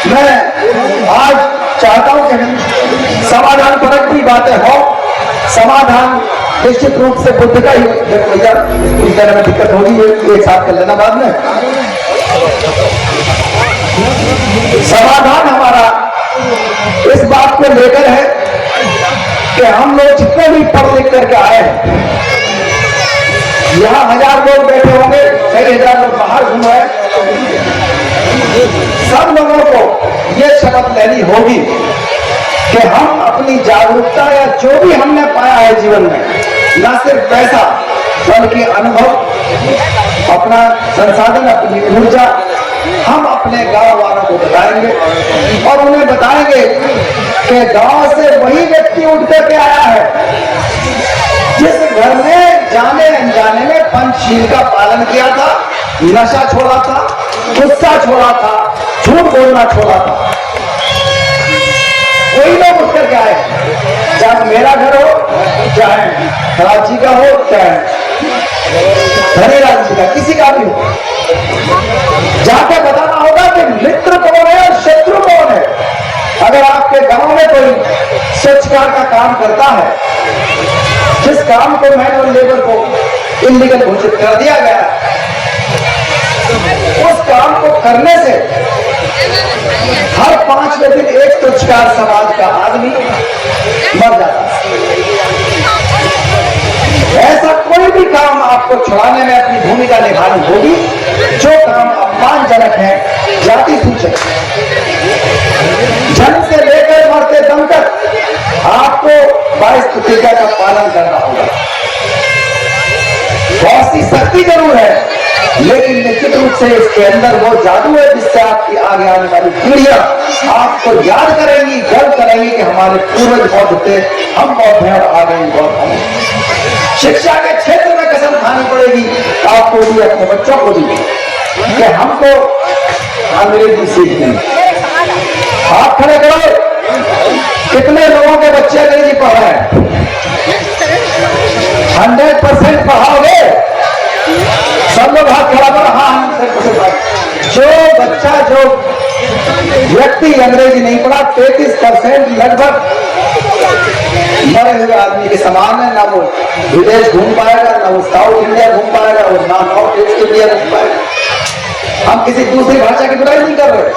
मैं आज चाहता हूं कि समाधान परक भी बातें हो। समाधान निश्चित रूप से बुद्ध का ही भैया इस तरह में दिक्कत होगी, एक साथ कर लेना बाद में। समाधान हमारा इस बात को लेकर है कि हम लोग जितने भी पढ़ लिख करके आए हैं, यहां 1000 लोग बैठे होंगे, कई 1000 लोग बाहर घूमे हैं, सब लोगों को यह शपथ लेनी होगी कि हम अपनी जागरूकता या जो भी हमने पाया है जीवन में, न सिर्फ पैसा बल्कि अनुभव, अपना संसाधन, अपनी ऊर्जा, हम अपने गांव वालों को बताएंगे और उन्हें बताएंगे कि गांव से वही व्यक्ति उठ करके आया है जिस घर में जाने अनजाने में पंचशील का पालन किया था, नशा छोड़ा था, गुस्सा छोड़ा था, झूठ बोलना छोड़ा था। वही लोग उठ करके आए, चाहे मेरा घर हो, चाहे राज जी का हो, चाहे धनीराज जी का, किसी का भी हो, जाकर बताना होगा कि मित्र कौन है और शत्रु कौन है। अगर आपके गांव में कोई स्वच्छकार का काम करता है, जिस काम को मैनुअल लेबर को इल्लीगल घोषित कर दिया गया, उस काम को करने से हर 5वें दिन एक स्वच्छकार समाज का आदमी मर जाता है। ऐसा कोई भी काम आपको छुड़ाने में अपनी भूमिका निभानी होगी जो काम अपमानजनक है, जाति सूचक, जन्म से लेकर मरते दम तक आपको 22 प्रतिज्ञा का पालन करना होगा। बहुत सी शक्ति जरूर है, लेकिन निश्चित रूप से इसके अंदर वो जादू है जिससे आपकी आगे आने वाली पीढ़ियां आपको याद करेंगी, गर्व करेंगी कि हमारे पूर्वज बौद्ध थे, हम बौद्ध हैं और आगे बौद्ध हैं। शिक्षा के क्षेत्र में कसम खानी पड़ेगी आपको भी, अपने बच्चों को भी, कि हमको अंग्रेजी सीखनी। आप खड़े करो, कितने लोगों के बच्चे अंग्रेजी पढ़ रहे हैं? 100% पढ़ाओगे? सब लोग हाथ खड़ा करो। हाँ, 100% जो बच्चा, जो व्यक्ति अंग्रेजी नहीं पढ़ा, 33% लगभग मरे हुए आदमी के समान है। ना वो विदेश घूम पाएगा, ना वो साउथ इंडिया घूम पाएगा, और ना नॉर्थ ईस्ट इंडिया घूम पाएगा। हम किसी दूसरी भाषा की बुराई नहीं कर रहे,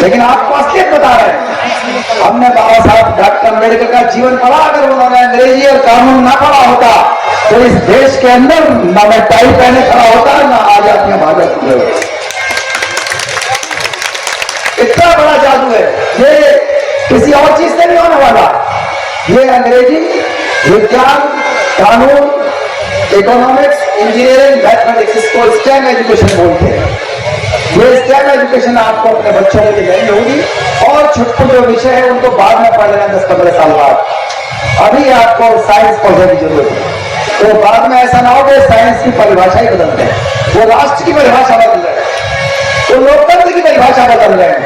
लेकिन आपको असलियत बता रहे हैं। हमने बाबा साहब डॉक्टर अम्बेडकर का जीवन पढ़ा, अगर उन्होंने अंग्रेजी और कानून ना पढ़ा होता तो इस देश के अंदर ना मैं टाई पहने खड़ा होता, ना आजादियां भाजपा होती। इतना बड़ा जादू है, ये किसी और चीज से नहीं होने वाला। ये अंग्रेजी, विज्ञान, कानून, इकोनॉमिक्स, इंजीनियरिंग, मैथमेटिक्स, इसको स्टेम एजुकेशन बोलते हैं। ये स्टेम एजुकेशन आपको अपने बच्चों के लिए लेनी होगी, और छुट्टी जो विषय है उनको बाद में पढ़ लेना 10-15 साल बाद। अभी आपको साइंस पढ़ने की जरूरत है, तो बाद में ऐसा ना हो कि साइंस की परिभाषा ही बदलते हैं, वो राष्ट्र की परिभाषा बदल रहे हैं, तो लोकतंत्र की परिभाषा बदल रहे हैं,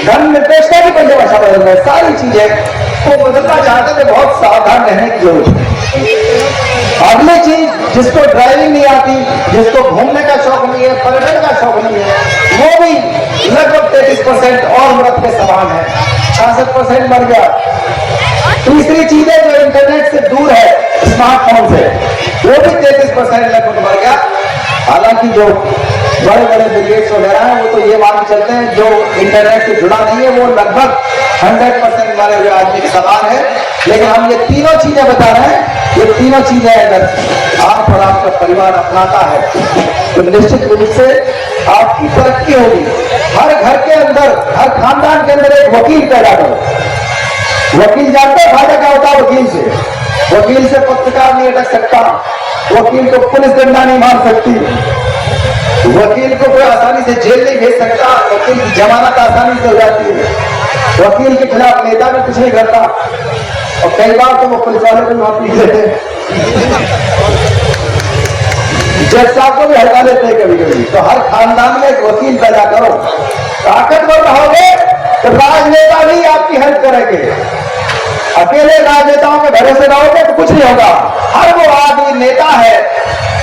धर्म निरपेक्षता की परिभाषा बदल रहे हैं। सारी चीजें को बदलना चाहते थे, बहुत सावधान रहने की जरूरत है। अगली चीज, जिसको ड्राइविंग नहीं आती, जिसको घूमने का शौक नहीं है, पर्यटन का शौक नहीं है, वो भी लगभग 33% और मृत के समान है, 66% मर गया। तीसरी चीज है जो इंटरनेट से दूर है, स्मार्टफोन से, वो भी 33% लगभग मर गया। हालांकि जो बड़े बड़े बिलियर्स वगैरह हैं वो तो ये मान के चलते हैं जो इंटरनेट से जुड़ा नहीं है वो लगभग 100% मरे हुए आदमी के समान है। लेकिन हम ये तीनों चीजें बता रहे हैं, ये तीनों चीजें अगर आप और आपका परिवार अपनाता है तो निश्चित रूप से आपकी तरक्की होगी। हर घर के अंदर, हर खानदान के अंदर एक वकील पैदा करो। वकील जानते हैं फायदा क्या होता है वकील से? वकील से पत्रकार नहीं अटक सकता, वकील को पुलिस डंडा नहीं मार सकती, वकील को कोई आसानी से जेल नहीं भेज सकता, वकील की जमानत आसानी से हो जाती है, वकील के खिलाफ नेता भी कुछ नहीं करता, और कई बार तो वो पुलिस वाले को वहां पीट देते हैं, जज साहब को भी हटा देते हैं कभी कभी। तो हर खानदान में एक वकील पैदा करो। ताकतवर रहोगे तो राजनेता भी आपकी हेल्प करेंगे। अकेले राजनेताओं के भरोसे रहोगे तो कुछ नहीं होगा। हर वो आदमी नेता है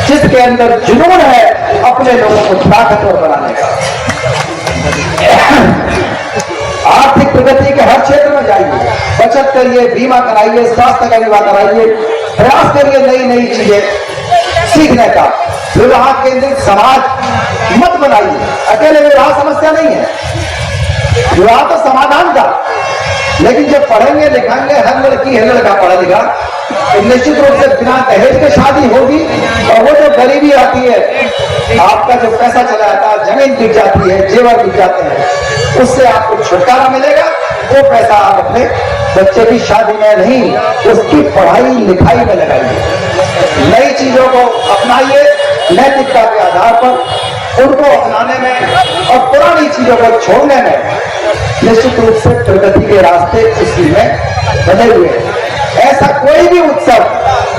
जिसके अंदर जुनून है अपने लोगों को ताकतवर बनाने का। प्रगति के हर क्षेत्र में जाइए, बचत करिए, बीमा कराइए, स्वास्थ्य का बीमा कराइए, प्रयास करिए नई नई चीजें सीखने का। विवाह केंद्रित समाज मत बनाइए। अकेले विवाह समस्या नहीं है, विवाह तो समाधान का, लेकिन जब पढ़ेंगे लिखाएंगे, हर लड़की हर लड़का पढ़ा लिखा, निश्चित रूप से बिना दहेज के शादी होगी। और वो जो गरीबी आती है, आपका जो पैसा चला जाता है, जमीन बिक जाती है, जेवर बिक जाते हैं, उससे आपको छुटकारा मिलेगा। वो पैसा आप अपने बच्चे की शादी में नहीं, उसकी पढ़ाई लिखाई में लगाइए। नई चीजों को अपनाइए, नैतिकता के आधार पर उनको अपनाने में और पुरानी चीजों को छोड़ने में निश्चित रूप से प्रगति के रास्ते उसी में बने हुए हैं। ऐसा कोई भी उत्सव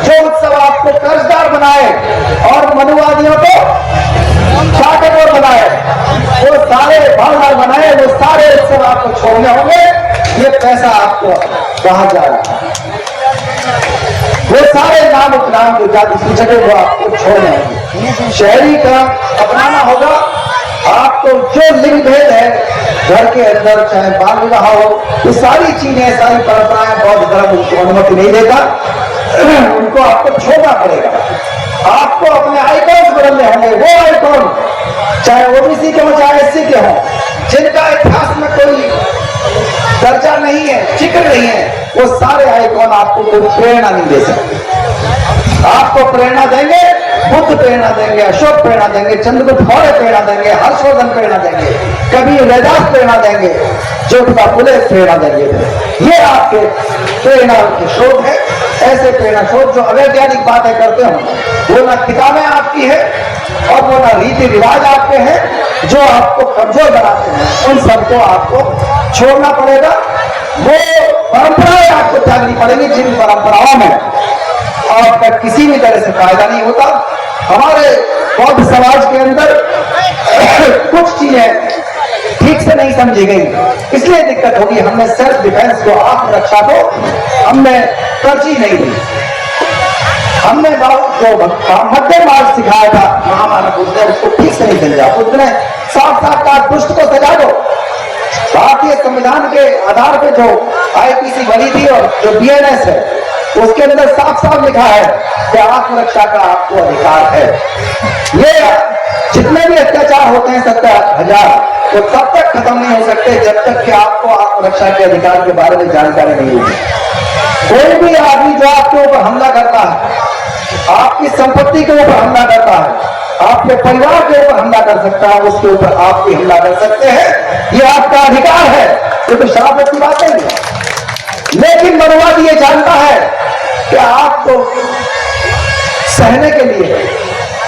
जो उत्सव आपको कर्जदार बनाए और मनुवादियों को चाटकोर बनाए, वो सारे भावदार बनाए, वो सारे उत्सव आपको छोड़ने होंगे। ये पैसा आपको कहा जाएगा, वो सारे नाम उपनाम जो जाति सूचक है वो आपको छोड़ने होंगे। शहरीकरण अपनाना होगा। आपको जो लिंग भेद है घर के अंदर, चाहे बाल विवाह हो, ये सारी चीजें, सारी परंपराएं बौद्ध धर्म उनको अनुमति नहीं देता, उनको आपको छोड़ना पड़ेगा। आपको अपने आइकॉन्स बदलने होंगे। वो आइकॉन चाहे ओबीसी के हो चाहे एससी के हो, जिनका इतिहास में कोई दर्जा नहीं है, जिक्र नहीं है, वो सारे आइकॉन आपको कोई प्रेरणा नहीं दे सकते। आपको प्रेरणा देंगे बुद्ध, प्रेरणा देंगे अशोक, प्रेरणा देंगे चंद्रगुप्त मौर्य, प्रेरणा देंगे हर्षवर्धन, प्रेरणा देंगे कबीर, रैदास प्रेरणा देंगे, ज्योतिबा फुले प्रेरणा देंगे। ये आपके प्रेरणा के स्रोत है। ऐसे प्रेरणा स्रोत जो अवैज्ञानिक बातें करते हो, वो ना किताबें आपकी है और वो ना रीति रिवाज आपके हैं जो आपको कमजोर बनाते हैं। उन सबको आपको छोड़ना पड़ेगा। वो परंपराएं आपको त्यागनी पड़ेगी जिन परंपराओं में आपका किसी भी तरह से फायदा नहीं होता। हमारे बौद्ध समाज के अंदर कुछ चीजें ठीक से नहीं समझी गई, इसलिए दिक्कत होगी। हमने सेल्फ डिफेंस को, आत्मरक्षा को हमने तरजीह नहीं दी। हमने जो मध्य मार्ग सिखाया था महामानव बुद्ध ने, उसको ठीक से नहीं समझा। बुद्ध ने साफ साफ कहा दुष्ट को सजा दो। भारतीय संविधान के आधार पे जो आईपीसी बनी थी और जो बीएनएस है, उसके अंदर साफ साफ लिखा है कि आत्मरक्षा का आपको अधिकार है। ये जितने भी अत्याचार होते हैं 70,000, वो तब तक खत्म नहीं हो सकते जब तक कि आपको आत्मरक्षा के अधिकार के बारे में जानकारी नहीं होगी। कोई भी आदमी जो आपके ऊपर हमला करता है, आपकी संपत्ति के ऊपर हमला करता है, आपके परिवार के ऊपर हमला कर सकता है, उसके ऊपर आप भी हमला कर सकते हैं। ये आपका अधिकार है, ये तो शराफत की बात नहीं है। लेकिन मनुवादी ये जानता है कि आपको सहने के लिए,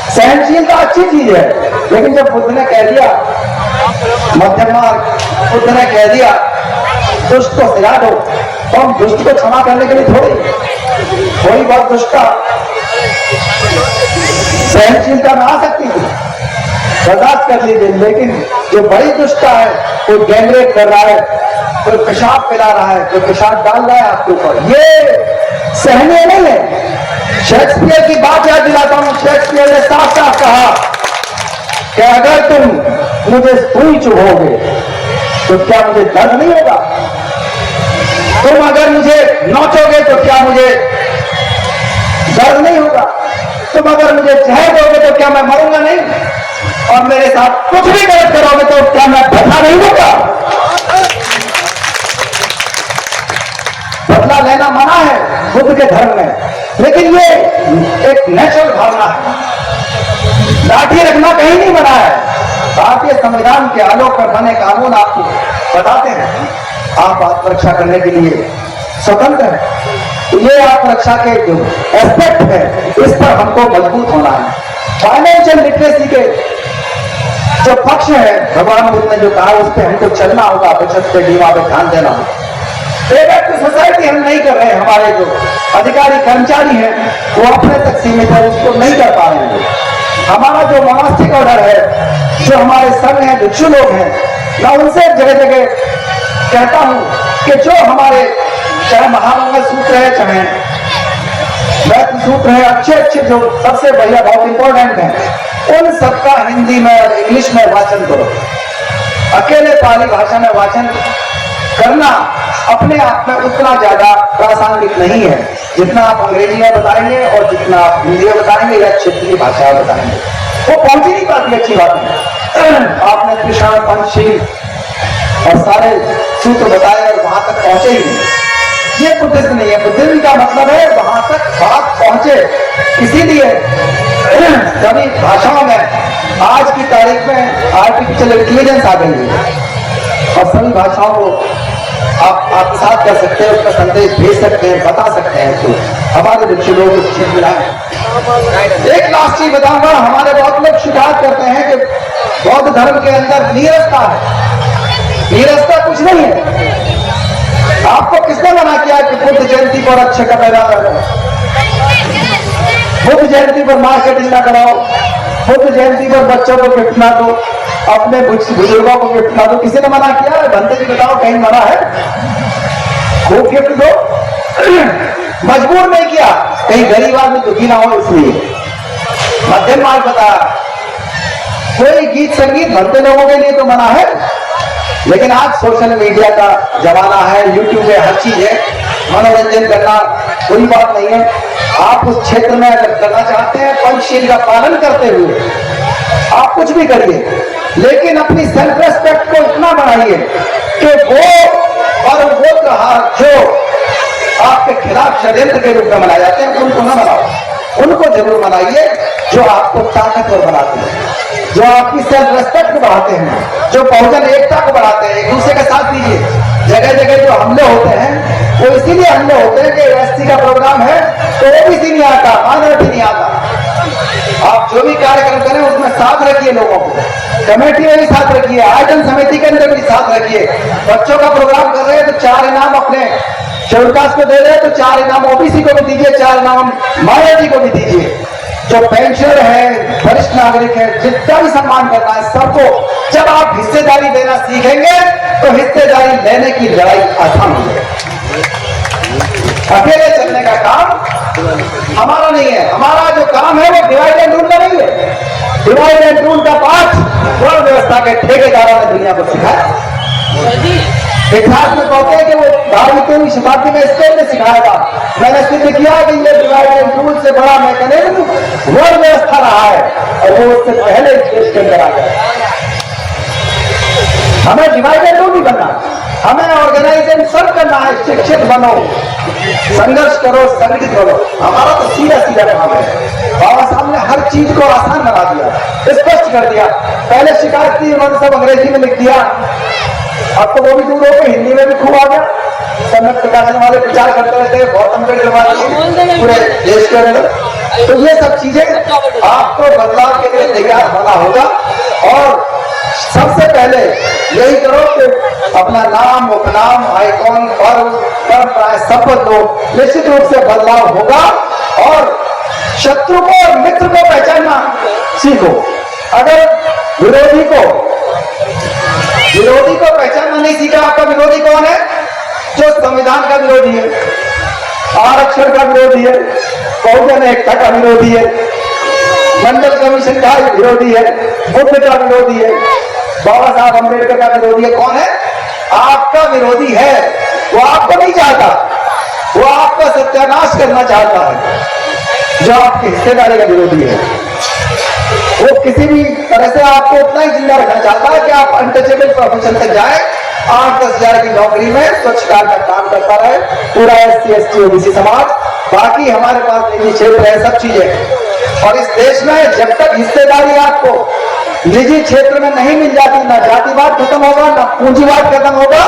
सहनशीलता अच्छी चीज है, लेकिन जब बुद्ध ने कह दिया, मध्यम मार्ग बुद्ध ने कह दिया दुष्ट को सजा दो, तो हम दुष्ट को क्षमा करने के लिए थोड़ी बहुत दुष्टता सहनशीलता में आ सकती थी, बर्दाश्त कर लीजिए। लेकिन जो बड़ी दुष्टता है, कोई गैंगरेप कर रहा है, कोई पेशाब फैला रहा है, कोई पेशाब डाल रहा है आपके ऊपर, ये सहनीय नहीं है। शेक्सपियर की बात याद दिलाता हूं। शेक्सपियर ने साफ साफ कहा कि अगर तुम मुझे सुई चुभोगे तो क्या मुझे दर्द नहीं होगा? तुम अगर मुझे नोचोगे तो क्या मुझे दर्द नहीं होगा? तुम अगर मुझे जहर दोगे तो क्या मैं मरूंगा नहीं? और मेरे साथ कुछ भी गलत करोगे तो क्या मैं बदला नहीं लूंगा? बदला लेना मना है बुद्ध के धर्म में, लेकिन ये एक नेचुरल भावना है। लाठी रखना कहीं नहीं बना है। भारतीय संविधान के आलोक पर बने कानून आपको बताते हैं आप आत्मरक्षा करने के लिए स्वतंत्र है। तो ये आत्मरक्षा के जो एस्पेक्ट है, इस पर हमको मजबूत होना है। फाइनेंशियल लिटरेसी के जो पक्ष है, भगवान बुद्ध ने जो कहा, उस पर हमको चलना होगा, बचत पे, बीमा पे ध्यान देना होगा। सोसाइटी हम नहीं कर रहे। हमारे जो अधिकारी कर्मचारी हैं वो अपने तक सीमित है, उसको नहीं कर पा रहे हैं। हमारा जो मोनास्टिक ऑर्डर है, जो हमारे संघ हैं, भिक्षु लोग हैं, मैं उनसे जगह जगह कहता हूं कि जो हमारे चाहे महामंगल सूत्र है, चाहे वैद्य सूत्र है, अच्छे जो सबसे बढ़िया बहुत इंपॉर्टेंट है, उन सबका हिंदी में और इंग्लिश में वाचन करो। अकेले पाली भाषा में वाचन करना अपने आप में उतना ज्यादा प्रासंगिक नहीं है जितना आप अंग्रेजी में बताएंगे और जितना आप हिंदी में बताएंगे या क्षेत्रीय भाषा में बताएंगे। वो पहुंच ही नहीं पाती अच्छी बात है। आपने कृष्ण पंचशील और सारे सूत्र बताए और वहां तक पहुंचे ही नहीं। ये बुद्धिज्म नहीं है। बुद्धिज्म का मतलब है वहां तक बात पहुंचे। इसीलिए सभी भाषाओं में आज की तारीख में आर्टिफिशियल इंटेलिजेंस आ गई है और सभी भाषाओं को आप आत्मसात कर सकते हैं, उसका संदेश भेज सकते हैं, बता सकते हैं। तो हमारे बच्चे लोग चीज मिला है। एक लास्ट चीज बताऊंगा, हमारे बहुत लोग शिकायत करते हैं कि बौद्ध धर्म के अंदर नीरसता है। नीरसता कुछ नहीं है। आपको किसने मना किया कि बुद्ध जयंती पर अच्छे कपड़े ना पहनो, बुद्ध जयंती पर मार्केटिंग ना कराओ, बुद्ध जयंती पर बच्चों को गिफ्ट ना दो, अपने बुजुर्गों को गिफ्ट ना दो? किसी ने मना किया? बनते जी बताओ कहीं मना है? खूब गिफ्ट दो। मजबूर नहीं किया, कहीं गरीब आदमी दुखी ना हो इसलिए मध्यम मार्ग बताया। कोई गीत संगीत भरते लोगों के लिए तो मना है, लेकिन आज सोशल मीडिया का जमाना है, यूट्यूब पे हर चीज है, मनोरंजन करना कोई बात नहीं है। आप उस क्षेत्र में अगर करना चाहते हैं पंचशील का पालन करते हुए आप कुछ भी करिए, लेकिन अपनी सेल्फ रेस्पेक्ट को इतना बढ़ाइए कि वो और वो त्योहार जो आपके खिलाफ षड्यंत्र के रूप में मनाए जाते हैं उनको न मनाओ, उनको जरूर मनाइए जो आपको ताकतवर बनाते हैं, जो आपकी सेल्फ रेस्पेक्ट को बढ़ाते हैं, जो बहुजन एकता को बढ़ाते हैं। एक दूसरे के साथ दीजिए। जगह जगह जो हमले होते हैं वो इसीलिए हमले होते हैं कि एसटी का प्रोग्राम है तो ओबीसी नहीं आता, माइनॉरिटी नहीं आता। आप जो भी कार्यक्रम करें उसमें साथ रखिए, लोगों को कमेटी में भी साथ रखिए, आयोजन समिति के अंदर भी साथ रखिए। बच्चों का प्रोग्राम कर रहे हैं तो 4 इनाम अपने शेड्यूल कास्ट को दे रहे हैं तो 4 इनाम ओबीसी को भी दीजिए, 4 इनाम माइनॉरिटी को भी दीजिए। जो पेंशनर है, वरिष्ठ नागरिक है, जितना भी सम्मान करना है सबको। जब आप हिस्सेदारी देना सीखेंगे तो हिस्सेदारी लेने की लड़ाई आसान हो जाएगी। अकेले चलने का काम हमारा नहीं है। हमारा जो काम है वो डिवाइड एंड रूल का नहीं है। डिवाइड एंड रूल का पाठ वर्ण व्यवस्था के ठेकेदारों ने दुनिया को सिखाया। इतिहास में कहते हैं कि वो 12वीं शताब्दी में स्पेन ने सिखाया था। मैंने सिद्ध किया कि ये डिवाइड एंड रूल से बड़ा मैकेनिज्म वर्ण व्यवस्था रहा है और वो उससे पहले इस देश के अंदर आ गया। हमें डिवाइड एंड रूल नहीं बनना, हमें ऑर्गेनाइजेशन करना है। शिक्षित बनो, संघर्ष करो, संगठित करो। हमारा तो सीधा सीधा काम है। बाबा साहब ने हर चीज को आसान बना दिया, स्पष्ट कर दिया। पहले शिकायत थी, उन्होंने सब अंग्रेजी में लिख दिया, अब तो वो भी दूर हो गए, हिंदी में भी खूब आ गया। सम्यक प्रकाशन वाले प्रचार करते रहते, बहुत अंबेडकर पूरे देश के अंदर। तो ये सब चीजें आपको बदलाव के लिए तैयार होना होगा और सबसे पहले यही करो कि अपना नाम, उपनाम, आइकॉन, पर्व, परंपराएं सब बदलो। निश्चित रूप से बदलाव होगा और शत्रु को और मित्र को पहचानना सीखो। अगर विरोधी को पहचानना नहीं सीखा, आपका विरोधी कौन है? जो संविधान का विरोधी है, आरक्षण का विरोधी है, बहुजन एकता का विरोधी है, मंडल कमीशन का विरोधी है, बुद्ध का विरोधी है, बाबा साहब अम्बेडकर का विरोधी है। कौन है? आपका विरोधी है। वो आपको नहीं चाहता, वो आपका सत्यानाश करना चाहता है। जो आपकी हिस्सेदारी का विरोधी है वो किसी भी तरह से आपको उतना ही जिंदा रखना चाहता है कि आप अनटचेबल प्रोफेशन तक जाए, 8-10 हजार की नौकरी में स्वच्छता का काम करता रहे पूरा SC ST OBC समाज। बाकी हमारे पास निजी क्षेत्र है, सब चीजें। और इस देश में जब तक हिस्सेदारी आपको निजी क्षेत्र में नहीं मिल जाती, ना जातिवाद खत्म होगा, ना पूंजीवाद खत्म होगा,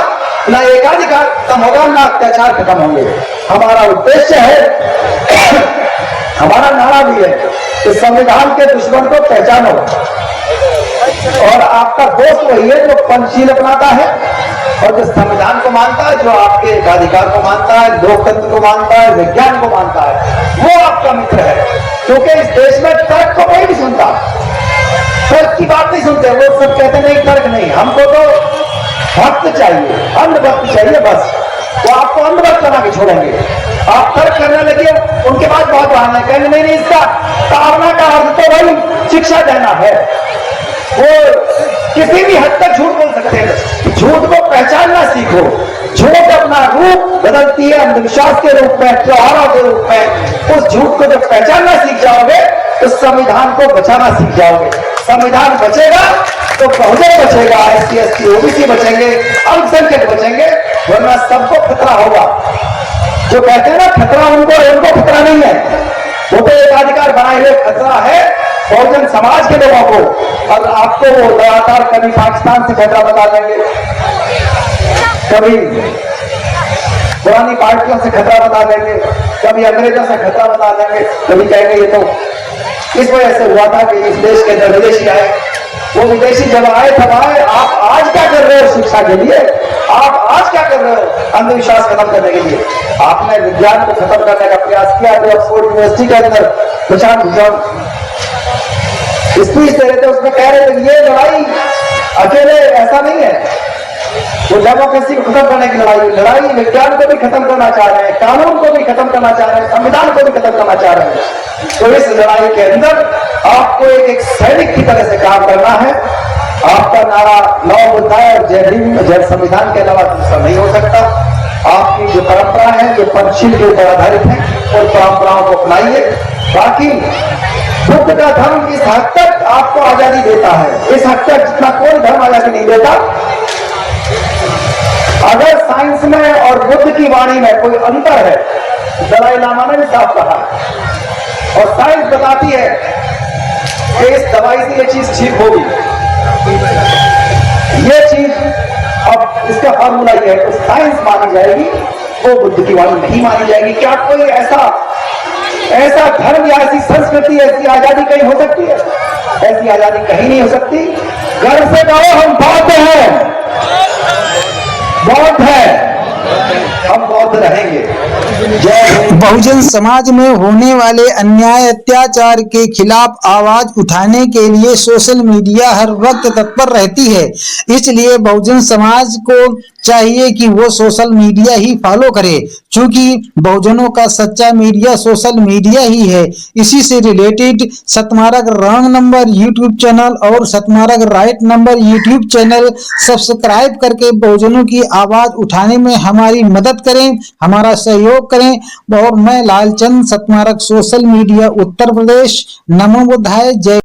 ना एकाधिकार खत्म होगा, ना अत्याचार खत्म होंगे। हमारा उद्देश्य है, हमारा नारा भी है कि संविधान के दुश्मन को पहचानो। और आपका दोस्त वही है जो पंचशील अपनाता है और जो संविधान को मानता है, जो आपके अधिकार को मानता है, लोकतंत्र को मानता है, विज्ञान को मानता है, वो आपका मित्र है। क्योंकि इस देश में तर्क को कोई नहीं सुनता, तर्क की बात नहीं सुनते। वो सब कहते नहीं, तर्क नहीं, हमको तो भक्त चाहिए, अंधभक्त चाहिए, बस। वो आपको अंधभक्त बना के छोड़ेंगे। आप तर्क करने लगे, उनके बाद बहुत बहाना है, कहेंगे नहीं, इसका ताड़ना का अर्थ तो भाई शिक्षा देना है। वो किसी भी हद तक झूठ बोल सकते हैं। झूठ को पहचानना सीखो। झूठ अपना रूप बदलती है अंधविश्वास के रूप में, त्योहारों के रूप में। उस झूठ को जब पहचानना सीख जाओगे तो संविधान को बचाना सीख जाओगे। संविधान बचेगा तो बहुजन बचेगा, SC ST OBC बचेंगे, अल्पसंख्यक बचेंगे, वरना सबको खतरा होगा। जो कहते हैं ना खतरा उनको खतरा नहीं है, वो तो एकाधिकार बनाए हुए खतरा है बहुजन समाज के लोगों को। और आपको वो लगातार कभी पाकिस्तान से खतरा बता देंगे, कभी पुरानी पार्टियों से खतरा बता देंगे, कभी अंग्रेजों से खतरा बता देंगे, कभी कहेंगे ये तो इस वजह से हुआ था कि इस देश के अंदर विदेशी आए। वो विदेशी जब आए तब आए, आप आज क्या कर रहे हो शिक्षा के लिए? आप आज क्या कर रहे हो अंधविश्वास खत्म करने के लिए? आपने विज्ञान को खत्म करने का प्रयास किया। जो ऑक्सफोर्ड यूनिवर्सिटी के अंदर प्रशांत भूषण स्पीच दे रहे थे, उसमें कह रहे थे ये लड़ाई अकेले ऐसा नहीं है, वो डेमोक्रेसी को खत्म करने की लड़ाई विज्ञान को भी खत्म करना चाह रहे हैं, कानून को भी खत्म करना चाह रहे हैं, संविधान को भी खत्म करना चाह रहे हैं। तो इस लड़ाई के अंदर आपको एक सैनिक की तरह से काम करना है। आपका नारा नौ मुद्दा है और जय भीम जय संविधान के अलावा दूसरा नहीं हो सकता। आपकी जो परंपरा है, जो पंचशील के ऊपर आधारित है, उन परंपराओं को अपनाइए। बाकी बुद्ध का धर्म इस हद तक आपको आजादी देता है, इस हद तक जितना कोई धर्म आजादी नहीं देता। अगर साइंस में और बुद्ध की वाणी में कोई अंतर है, दलाई लामा ने भी साफ कहा, और साइंस बताती है कि इस दवाई से ये चीज ठीक होगी, ये चीज अब इसका फॉर्मूला ये है, तो साइंस मानी जाएगी, वो बुद्ध की वाणी नहीं मानी जाएगी। क्या कोई ऐसा धर्म या ऐसी संस्कृति, ऐसी आजादी कहीं हो सकती है? ऐसी आजादी कहीं नहीं हो सकती। गर्व से कहो हम बौद्ध हैं, बौद्ध है, हम बौद्ध रहेंगे। बहुजन समाज में होने वाले अन्याय अत्याचार के खिलाफ आवाज उठाने के लिए सोशल मीडिया हर वक्त तत्पर रहती है। इसलिए बहुजन समाज को चाहिए कि वो सोशल मीडिया ही फॉलो करे, क्योंकि बहुजनों का सच्चा मीडिया सोशल मीडिया ही है। इसी से related Satmarg wrong number YouTube channel और Satmarg right number YouTube channel subscribe करके बहुजनों की आवाज उठाने में हमारी मदद करें, हमारा सहयोग करें। और मैं लालचंद, सतमार्ग सोशल मीडिया, उत्तर प्रदेश। नमो बुद्धाय। जय